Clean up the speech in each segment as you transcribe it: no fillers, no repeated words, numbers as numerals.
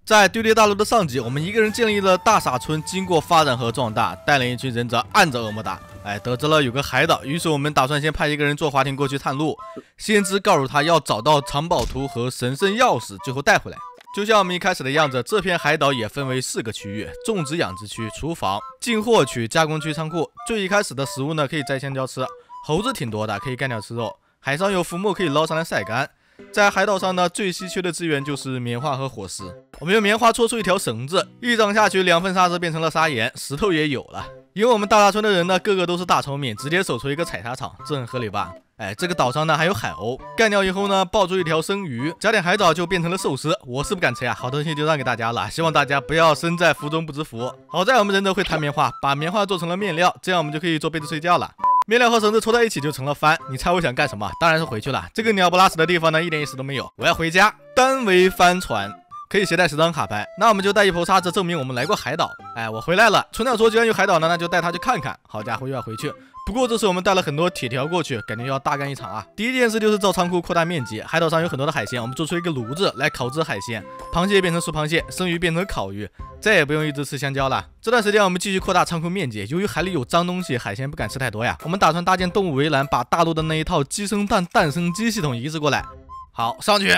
在堆叠大陆的上集，我们一个人建立了大傻村，经过发展和壮大，带领一群忍者按着恶魔打。得知了有个海岛，于是我们打算先派一个人坐滑艇过去探路。先知告诉他要找到藏宝图和神圣钥匙，最后带回来。就像我们一开始的样子，这片海岛也分为4个区域：种植养殖区、厨房、进货区、加工区、仓库。最一开始的食物呢，可以摘香蕉吃，猴子挺多的，可以干掉吃肉。海上有浮木可以捞上来晒干。在海岛上呢，最稀缺的资源就是棉花和火石。我们用棉花搓出一条绳子，一掌下去，2份沙子变成了砂岩，石头也有了。因为我们大沙村的人呢，个个都是大聪明，直接守出一个采砂场，这很合理吧？这个岛上呢还有海鸥，干掉以后呢，爆出一条生鱼，加点海藻就变成了寿司。我是不敢吃呀，好东西就让给大家了，希望大家不要身在福中不知福。好在我们忍者会弹棉花，把棉花做成了面料，这样我们就可以做被子睡觉了。面料和绳子凑在一起就成了帆，你猜我想干什么？当然是回去了。这个鸟不拉屎的地方呢，一点意思都没有。我要回家。单桅帆船可以携带10张卡牌，那我们就带一抔沙子证明我们来过海岛。我回来了。村长说既然有海岛呢，那就带他去看看。好家伙，又要回去。不过这次我们带了很多铁条过去，感觉要大干一场啊！第一件事就是造仓库扩大面积。海岛上有很多的海鲜，我们做出一个炉子来烤制海鲜，螃蟹变成熟螃蟹，生鱼变成烤鱼，再也不用一直吃香蕉了。这段时间我们继续扩大仓库面积，由于海里有脏东西，海鲜不敢吃太多呀。我们打算搭建动物围栏，把大陆的那一套鸡生蛋、蛋生鸡系统移植过来。好，上去，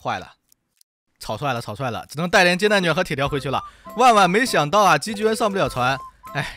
坏了。草率了，只能带点煎蛋卷和铁条回去了。万万没想到啊，鸡居然上不了船，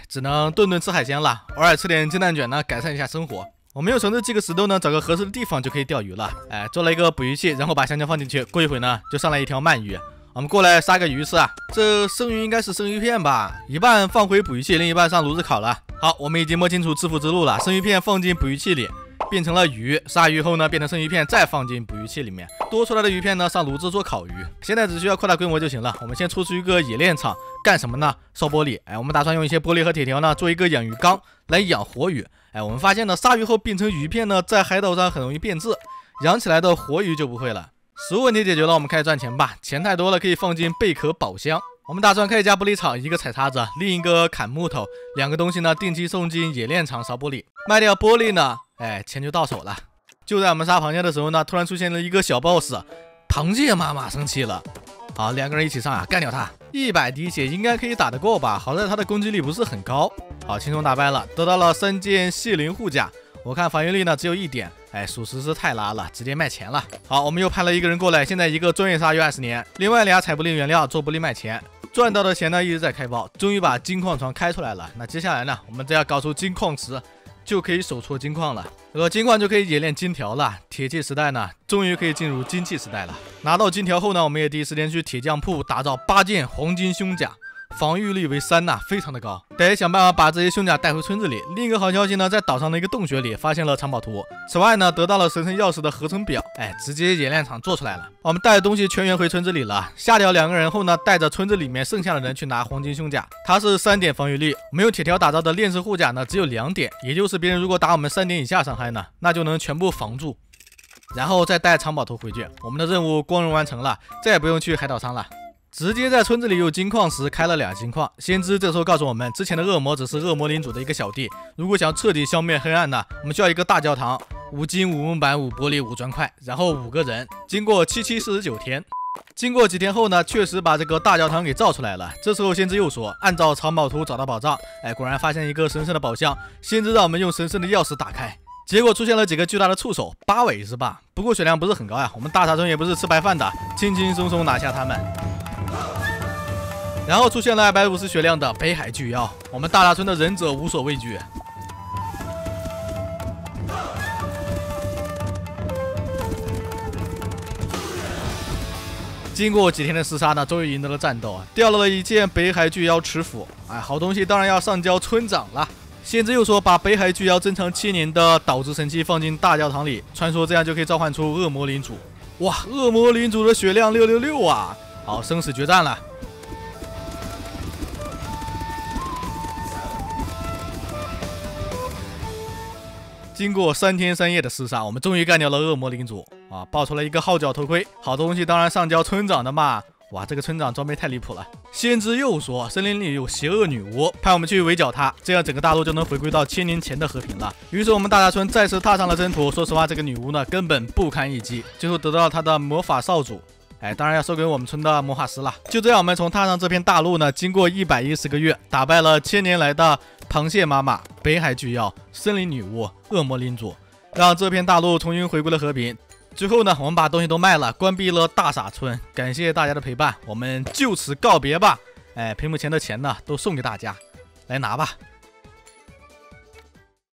只能顿吃海鲜了。偶尔吃点煎蛋卷呢，改善一下生活。我们用绳子系个石头呢，找个合适的地方就可以钓鱼了。做了一个捕鱼器，然后把香蕉放进去，过一会呢，就上来一条鳗鱼。我们过来杀个鱼吃啊！这生鱼应该是生鱼片吧？一半放回捕鱼器，另一半上炉子烤了。好，我们已经摸清楚致富之路了。生鱼片放进捕鱼器里，变成了鱼，杀鱼后呢变成生鱼片，再放进捕鱼器里面，多出来的鱼片呢上炉子做烤鱼。现在只需要扩大规模就行了。我们先出一个冶炼厂，干什么呢？烧玻璃。我们打算用一些玻璃和铁条呢做一个养鱼缸来养活鱼。我们发现呢杀鱼后变成鱼片呢在海岛上很容易变质，养起来的活鱼就不会了。食物问题解决了，我们开始赚钱吧。钱太多了可以放进贝壳宝箱。我们打算开一家玻璃厂，一个采沙子，另一个砍木头，2个东西呢定期送进冶炼厂烧玻璃。卖掉玻璃呢，钱就到手了。就在我们杀螃蟹的时候呢，突然出现了一个小 boss， 螃蟹妈妈生气了。好，2个人一起上啊，干掉他。100滴血应该可以打得过吧？好在他的攻击力不是很高。好，轻松打败了，得到了3件蟹鳞护甲。我看防御力呢只有1点，属实是太拉了，直接卖钱了。好，我们又派了一个人过来，现在一个专业鲨鱼20年，另外2采玻璃原料做玻璃卖钱，赚到的钱呢一直在开包，终于把金矿床开出来了。那接下来呢，我们只要搞出金矿石，就可以手搓金矿了。有了金矿就可以冶炼金条了。铁器时代呢，终于可以进入金器时代了。拿到金条后呢，我们也第一时间去铁匠铺打造8件黄金胸甲。防御力为3呐，非常的高，得想办法把这些胸甲带回村子里。另一个好消息呢，在岛上的一个洞穴里发现了藏宝图。此外呢，得到了神圣钥匙的合成表，直接冶炼厂做出来了。我们带着东西全员回村子里了。下掉2个人后呢，带着村子里面剩下的人去拿黄金胸甲，它是3点防御力。我们用铁条打造的链式护甲呢，只有2点，也就是别人如果打我们3点以下伤害呢，那就能全部防住。然后再带藏宝图回去，我们的任务光荣完成了，再也不用去海岛上了。直接在村子里有金矿石，开了2金矿。先知这时候告诉我们，之前的恶魔只是恶魔领主的一个小弟，如果想彻底消灭黑暗呢，我们需要一个大教堂，5金、5木板、5玻璃、5砖块，然后5个人。经过7749天，经过几天后呢，确实把这个大教堂给造出来了。这时候先知又说，按照藏宝图找到宝藏，果然发现一个神圣的宝箱。先知让我们用神圣的钥匙打开。结果出现了几个巨大的触手，8尾是吧？不过血量不是很高呀，我们大沙村也不是吃白饭的，轻轻松松拿下他们。然后出现了250血量的北海巨妖，我们大沙村的忍者无所畏惧。经过几天的厮杀呢，终于赢得了战斗，掉了一件北海巨妖齿斧。好东西当然要上交村长了。先知又说，把北海巨妖珍藏7年的导致神器放进大教堂里，传说这样就可以召唤出恶魔领主。哇，恶魔领主的血量666啊！好，生死决战了。经过3天3夜的厮杀，我们终于干掉了恶魔领主啊！爆出了一个号角头盔，好东西当然上交村长的嘛。哇，这个村长装备太离谱了。先知又说，森林里有邪恶女巫，派我们去围剿她，这样整个大陆就能回归到1000年前的和平了。于是我们大沙村再次踏上了征途。说实话，这个女巫呢根本不堪一击，最后得到了她的魔法少主。当然要收给我们村的魔法师了。就这样，我们从踏上这片大陆呢，经过110个月，打败了1000年来的螃蟹妈妈、北海巨妖、森林女巫、恶魔领主，让这片大陆重新回归了和平。最后呢，我们把东西都卖了，关闭了大傻村。感谢大家的陪伴，我们就此告别吧。屏幕前的钱呢，都送给大家，来拿吧。